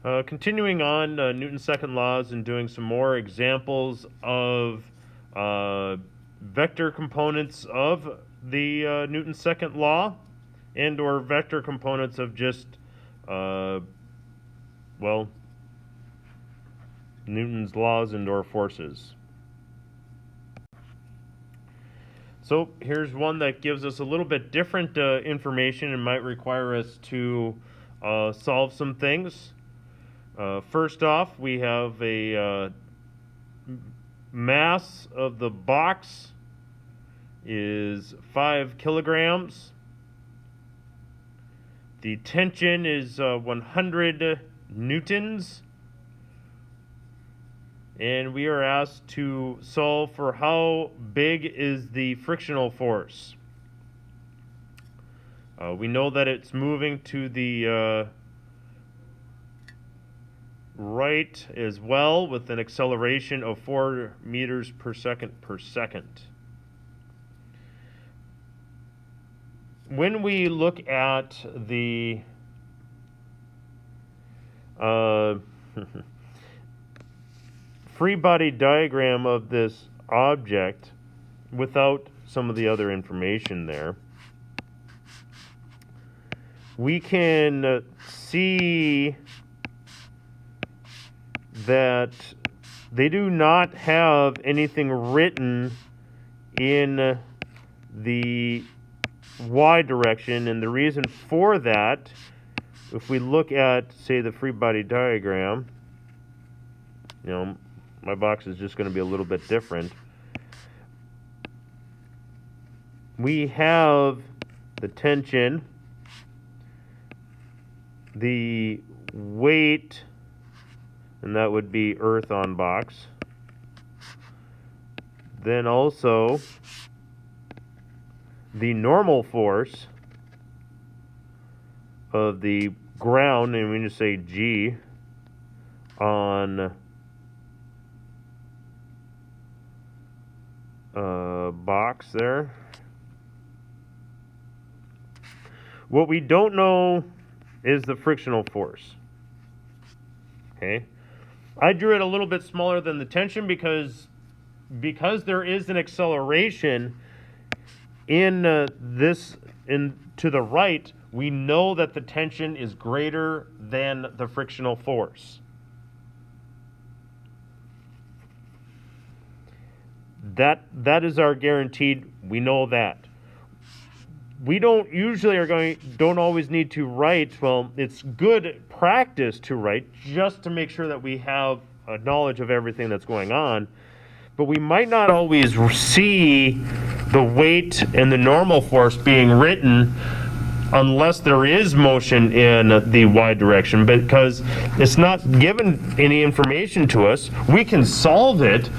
Continuing on Newton's second laws and doing some more examples of vector components of the Newton's second law and or vector components of just, Newton's laws and or forces. So here's one that gives us a little bit different information and might require us to solve some things. First off, we have a mass of the box is 5 kilograms. The tension is 100 newtons. And we are asked to solve for how big is the frictional force. We know that it's moving to the right as well with an acceleration of 4 meters per second per second. When we look at the free body diagram of this object without some of the other information there, we can see that they do not have anything written in the y direction, and the reason for that, if we look at, say, the free body diagram, my box is just going to be a little bit different. We have the tension, the weight, and that would be Earth on box. Then also the normal force of the ground, and we just say G, on box there. What we don't know is the frictional force. Okay, I drew it a little bit smaller than the tension because there is an acceleration in to the right. We know that the tension is greater than the frictional force. That is our guaranteed. We know that. We don't always need to write. Well, it's good practice to write just to make sure that we have a knowledge of everything that's going on. But we might not always see the weight and the normal force being written unless there is motion in the y direction, because it's not given any information to us. We can solve it,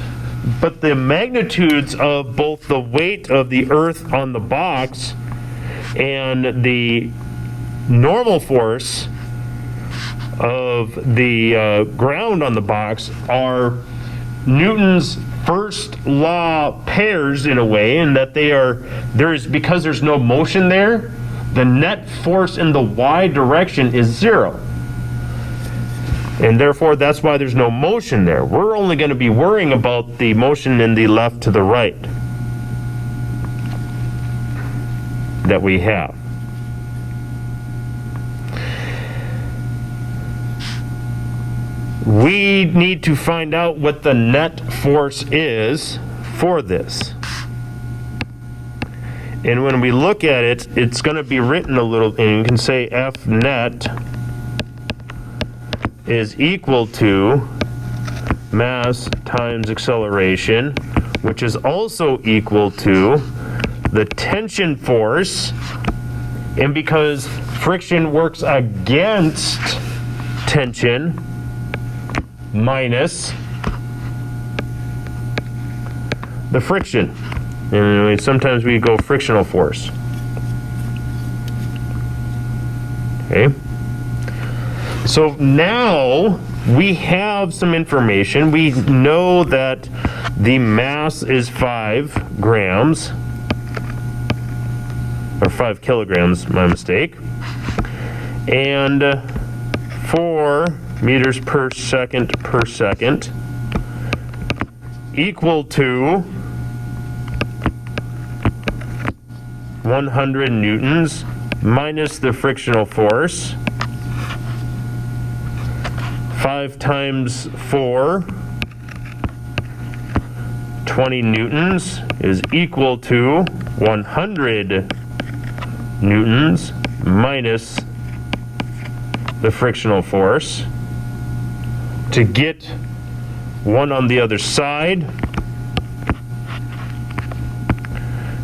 but the magnitudes of both the weight of the Earth on the box and the normal force of the ground on the box are Newton's first law pairs in a way, in that because there's no motion there, the net force in the y direction is 0. And therefore, that's why there's no motion there. We're only going to be worrying about the motion in the left to the right that we have. We need to find out what the net force is for this. And when we look at it, it's going to be written a little, and you can say F net is equal to mass times acceleration, which is also equal to the tension force. And because friction works against tension, minus the friction. And sometimes we go frictional force. Okay. So now we have some information. We know that the mass is 5 grams, or 5 kilograms, my mistake. And for meters per second equal to 100 newtons minus the frictional force. 5 times 4, 20 newtons is equal to 100 newtons minus the frictional force. To get one on the other side,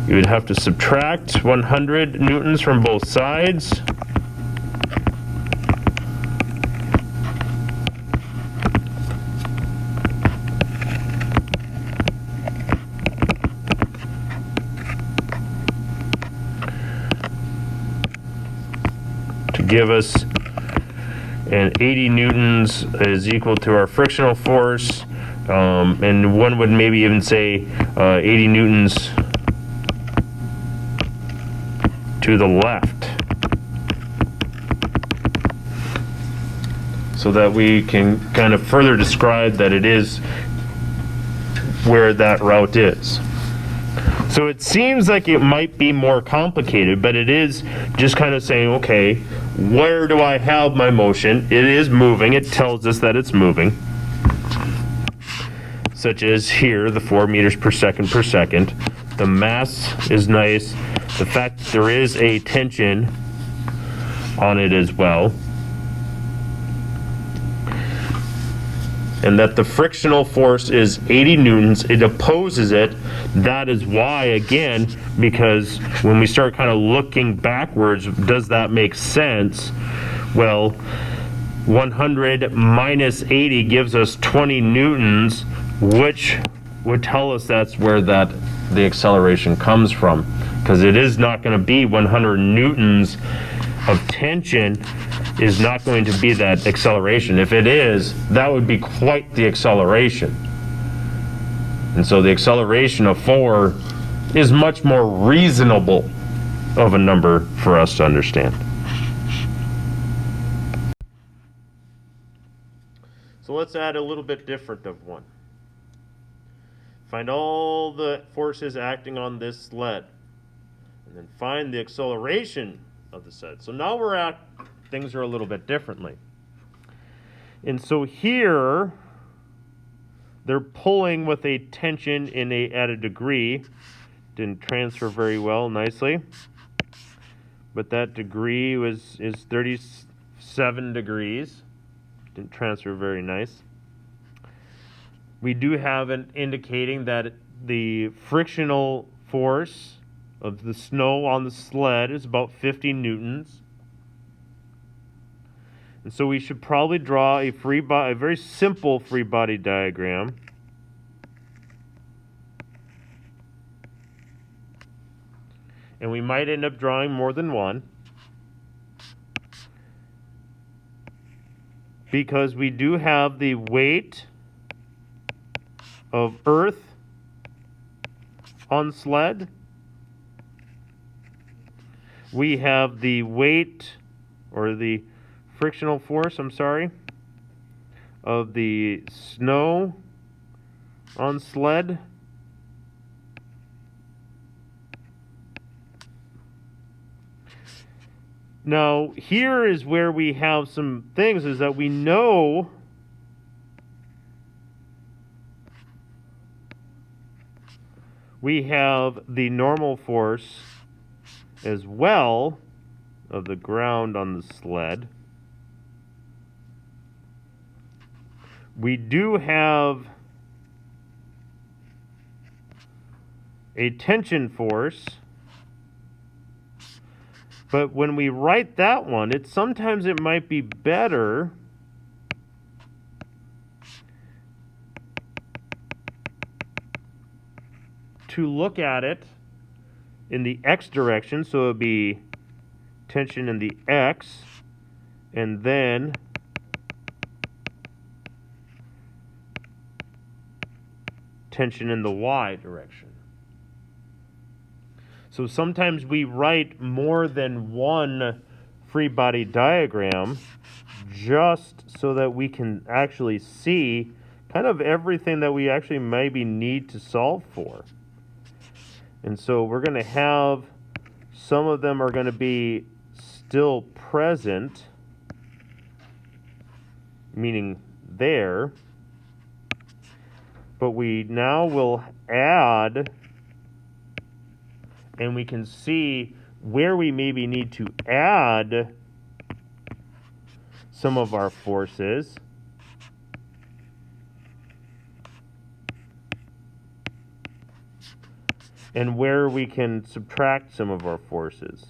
you would have to subtract 100 newtons from both sides. To give us an 80 newtons is equal to our frictional force, and one would maybe even say 80 newtons to the left, so that we can kind of further describe that it is where that route is. So it seems like it might be more complicated, but it is just kind of saying, okay, where do I have my motion? It is moving. It tells us that it's moving. Such as here, the 4 meters per second. The mass is nice. The fact that there is a tension on it as well. And that the frictional force is 80 newtons. It opposes it. That is why, again, because when we start kind of looking backwards, does that make sense? Well, 100 minus 80 gives us 20 newtons, which would tell us that's where the acceleration comes from, because it is not going to be 100 newtons of tension is not going to be that acceleration. If it is, that would be quite the acceleration. And so the acceleration of 4 is much more reasonable of a number for us to understand. So let's add a little bit different of one. Find all the forces acting on this sled, and then find the acceleration of the sled. So now we're at things are a little bit differently. And so here, they're pulling with a tension at a degree. Didn't transfer very well nicely. But that degree is 37 degrees. Didn't transfer very nice. We do have an indicating that the frictional force of the snow on the sled is about 50 newtons. And so we should probably draw a very simple free body diagram. And we might end up drawing more than one, because we do have the weight of Earth on sled. We have the weight, or the frictional force, of the snow on sled. Now, here is where we have some things, is that we know we have the normal force as well of the ground on the sled. We do have a tension force, but when we write that one, sometimes it might be better to look at it in the x direction, so it would be tension in the x, and then tension in the y direction. So sometimes we write more than one free body diagram just so that we can actually see kind of everything that we actually maybe need to solve for. And so we're going to have some of them are going to be still present, meaning there, but we now will add, and we can see where we maybe need to add some of our forces. And where we can subtract some of our forces.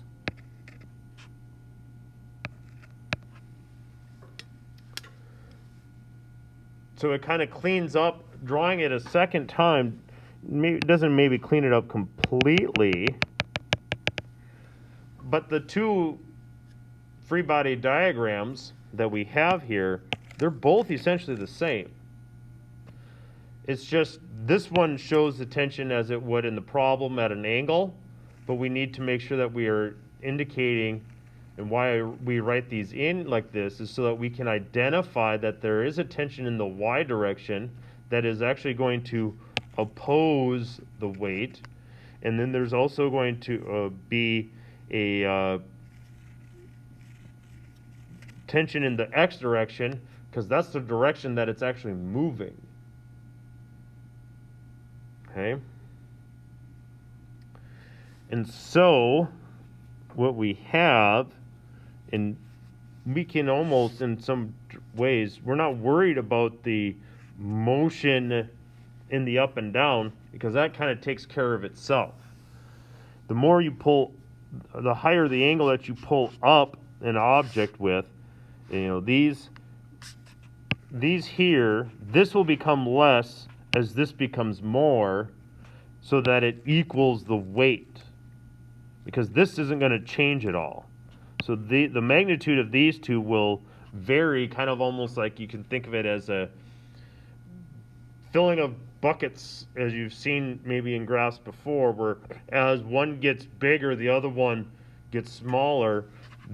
So it kind of cleans up, drawing it a second time, doesn't maybe clean it up completely, but the two free body diagrams that we have here, they're both essentially the same. It's just this one shows the tension as it would in the problem at an angle, but we need to make sure that we are indicating, and why we write these in like this is so that we can identify that there is a tension in the y direction that is actually going to oppose the weight, and then there's also going to be a tension in the x direction, because that's the direction that it's actually moving. Okay. And so what we have, and we can almost in some ways, we're not worried about the motion in the up and down, because that kind of takes care of itself. The more you pull, the higher the angle that you pull up an object with, these here, this will become less as this becomes more, so that it equals the weight, because this isn't going to change at all. So the magnitude of these two will vary, kind of almost like you can think of it as a filling of buckets, as you've seen maybe in graphs before, where as one gets bigger, the other one gets smaller.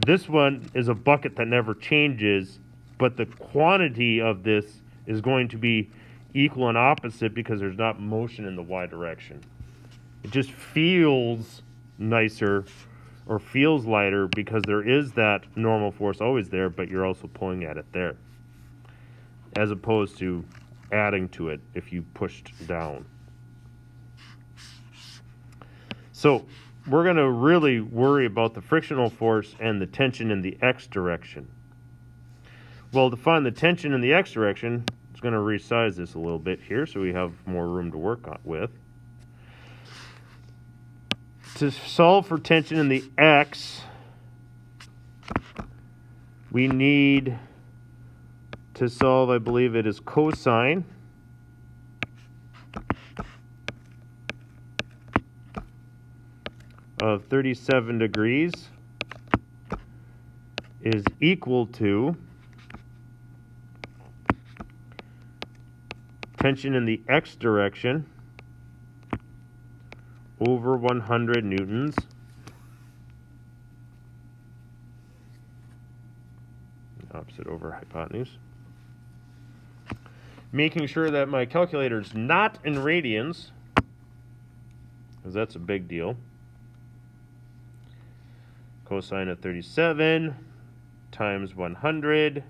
This one is a bucket that never changes, but the quantity of this is going to be equal and opposite because there's not motion in the y direction. It just feels nicer or feels lighter because there is that normal force always there, but you're also pulling at it there, as opposed to adding to it if you pushed down. So we're going to really worry about the frictional force and the tension in the x direction. Well, to find the tension in the x direction, it's going to resize this a little bit here so we have more room to work with. To solve for tension in the x, we need to solve, I believe it is cosine of 37 degrees is equal to tension in the x direction over 100 newtons opposite over hypotenuse. Making sure that my calculator is not in radians, because that's a big deal. Cosine of 37 times 100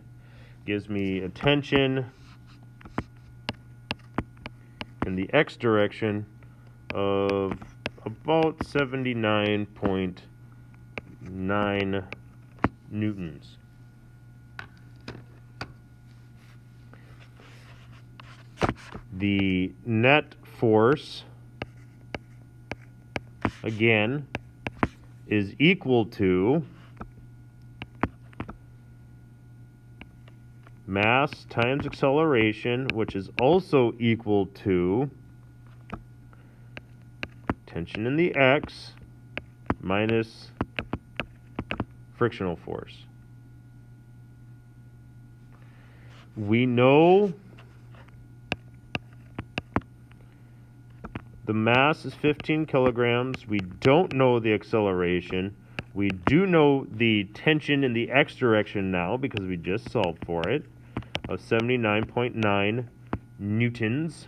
gives me a tension in the x direction of about 79.9 newtons. The net force, again, is equal to mass times acceleration, which is also equal to tension in the x minus frictional force. We know the mass is 15 kilograms. We don't know the acceleration. We do know the tension in the x direction now because we just solved for it, of 79.9 newtons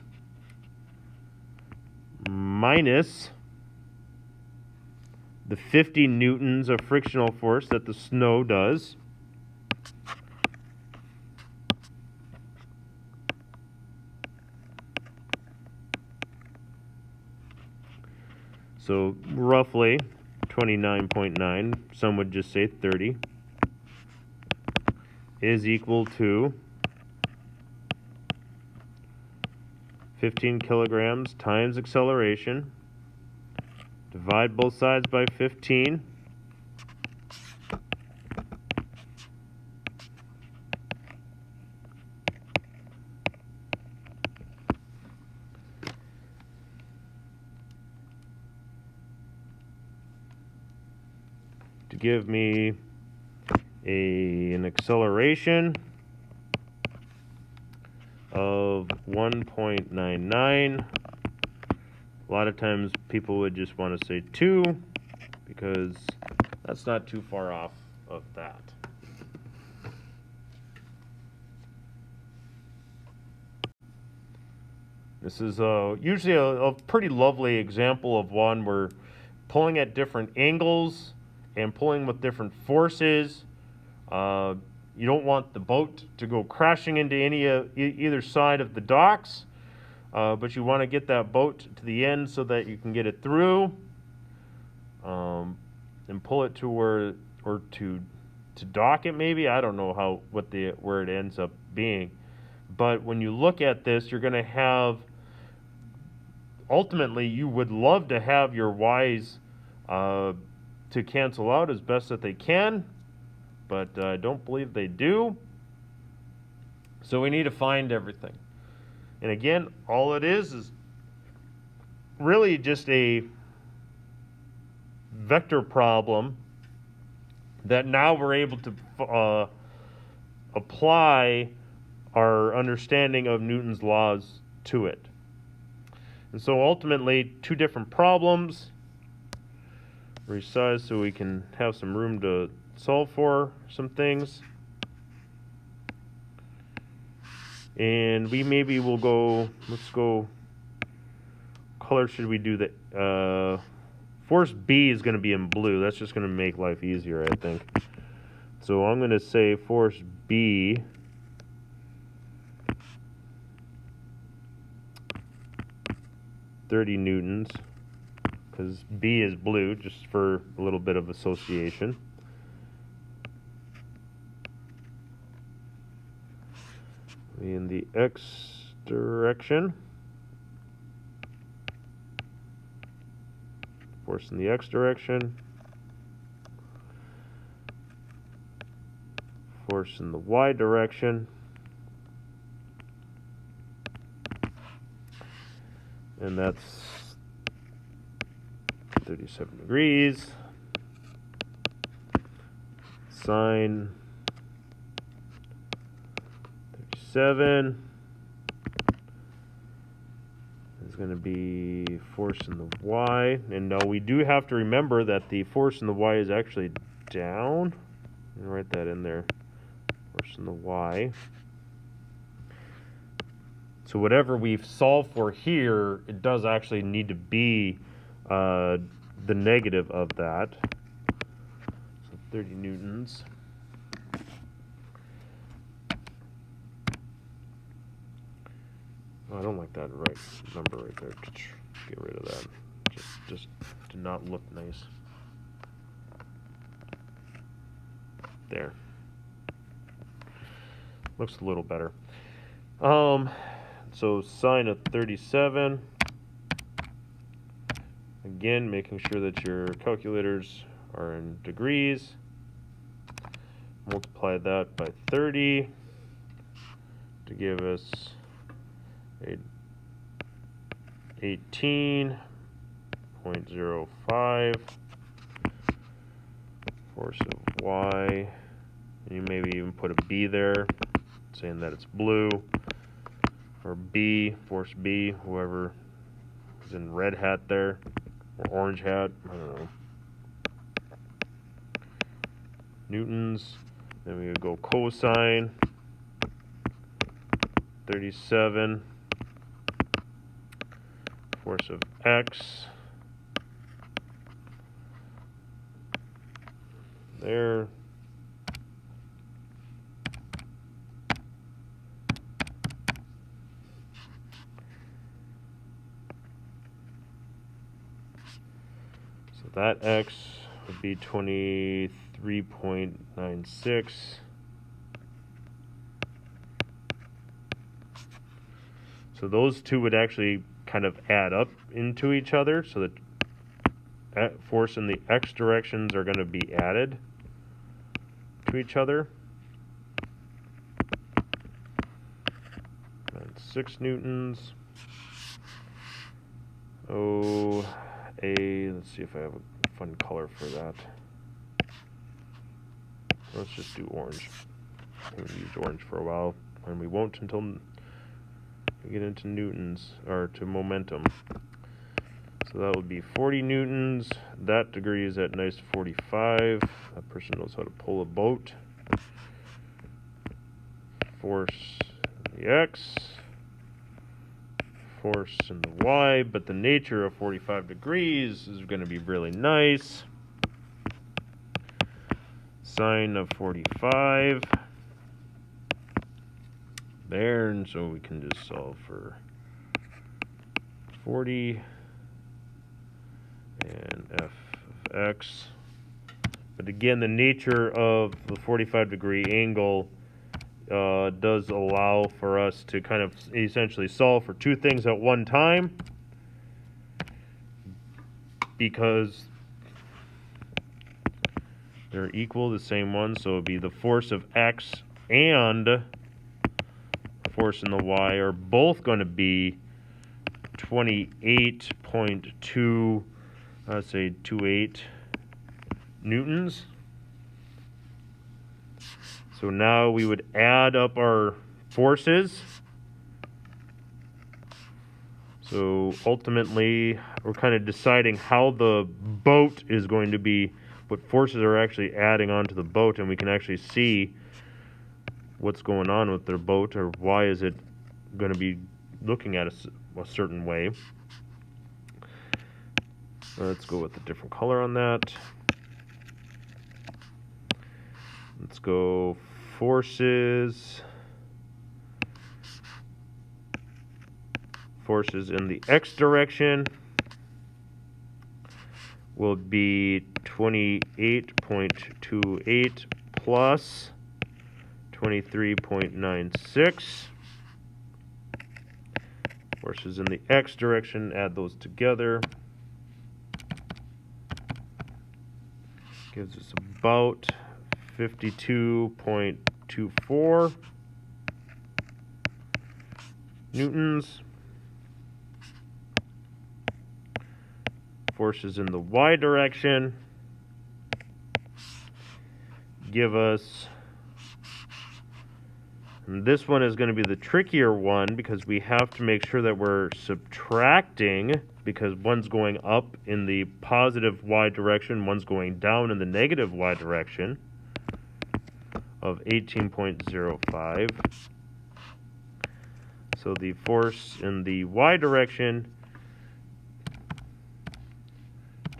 minus the 50 newtons of frictional force that the snow does. So roughly 29.9, some would just say 30, is equal to 15 kilograms times acceleration. Divide both sides by 15. To give me an acceleration of 1.99. A lot of times people would just want to say 2 because that's not too far off of that. This is usually a pretty lovely example of one where pulling at different angles and pulling with different forces. You don't want the boat to go crashing into either side of the docks, but you want to get that boat to the end so that you can get it through, and pull it to where, or to dock it maybe. I don't know where it ends up being. But when you look at this, you're going to have, ultimately, you would love to have your Y's to cancel out as best that they can, but I don't believe they do. So we need to find everything. And again, all it is really just a vector problem that now we're able to apply our understanding of Newton's laws to it. And so ultimately, two different problems, resize so we can have some room to solve for some things. And we maybe will go, let's go, color should we do that? Force B is going to be in blue. That's just going to make life easier, I think. So I'm going to say force B (30 newtons), because B is blue, just for a little bit of association. In the X direction, force in the X direction, force in the Y direction, and that's 37 degrees, sine 37 is going to be force in the Y. And now we do have to remember that the force in the Y is actually down. I'm going to write that in there. Force in the Y. So whatever we've solved for here, it does actually need to be the negative of that. So 30 newtons. Oh, I don't like that number right there. Get rid of that. Just did not look nice. There. Looks a little better. So sine of 37. Again, making sure that your calculators are in degrees. Multiply that by 30 to give us 18.05 force of Y. And you maybe even put a B there, saying that it's blue, or B, force B, whoever is in red hat there, or orange hat, I don't know. newtons. Then we would go cosine 37 force of x there. So that x would be 23.96. So those two would actually kind of add up into each other, so that force in the x directions are going to be added to each other. 6 newtons. Let's see if I have a fun color for that. Let's just do orange. We've used orange for a while, and we won't until we get into newtons, or to momentum. So that would be 40 newtons. That degree is at nice 45. That person knows how to pull a boat. Force in the x, force in the y, but the nature of 45 degrees is going to be really nice. Sine of 45. There, and so we can just solve for 40 and f of x. But again, the nature of the 45 degree angle does allow for us to kind of essentially solve for two things at one time, because they're equal, the same one. So it would be the force of x and force in the y are both going to be 28.2, let's say 28 newtons. So now we would add up our forces. So ultimately, we're kind of deciding how the boat is going to be, what forces are actually adding onto the boat, and we can actually see what's going on with their boat, or why is it going to be looking at a certain way. Let's go with a different color on that. Let's go forces. Forces in the x direction will be 28.28 plus 23.96. Forces in the x direction, add those together. Gives us about 52.24 newtons. Forces in the y direction give us, and this one is going to be the trickier one, because we have to make sure that we're subtracting, because one's going up in the positive y direction, one's going down in the negative y direction, of 18.05. So the force in the y direction,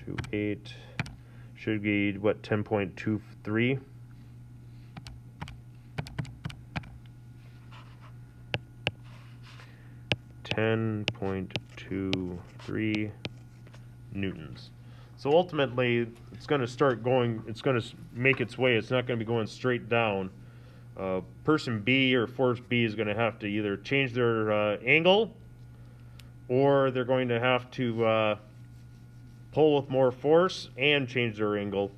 28, should be, what, 10.23? .23 newtons. So ultimately, it's going to start going, it's going to make its way, it's not going to be going straight down. Person B or force B is going to have to either change their angle, or they're going to have to pull with more force and change their angle.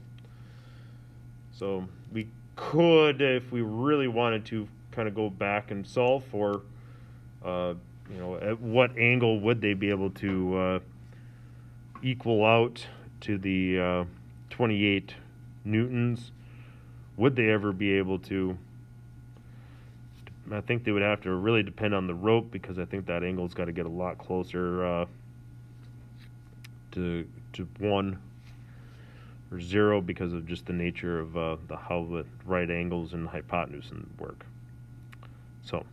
So we could, if we really wanted to, kind of go back and solve for at what angle would they be able to equal out to the 28 newtons? Would they ever be able to? I think they would have to really depend on the rope, because I think that angle's got to get a lot closer to 1. or 0 because of just the nature of how the right angles and hypotenuse work. So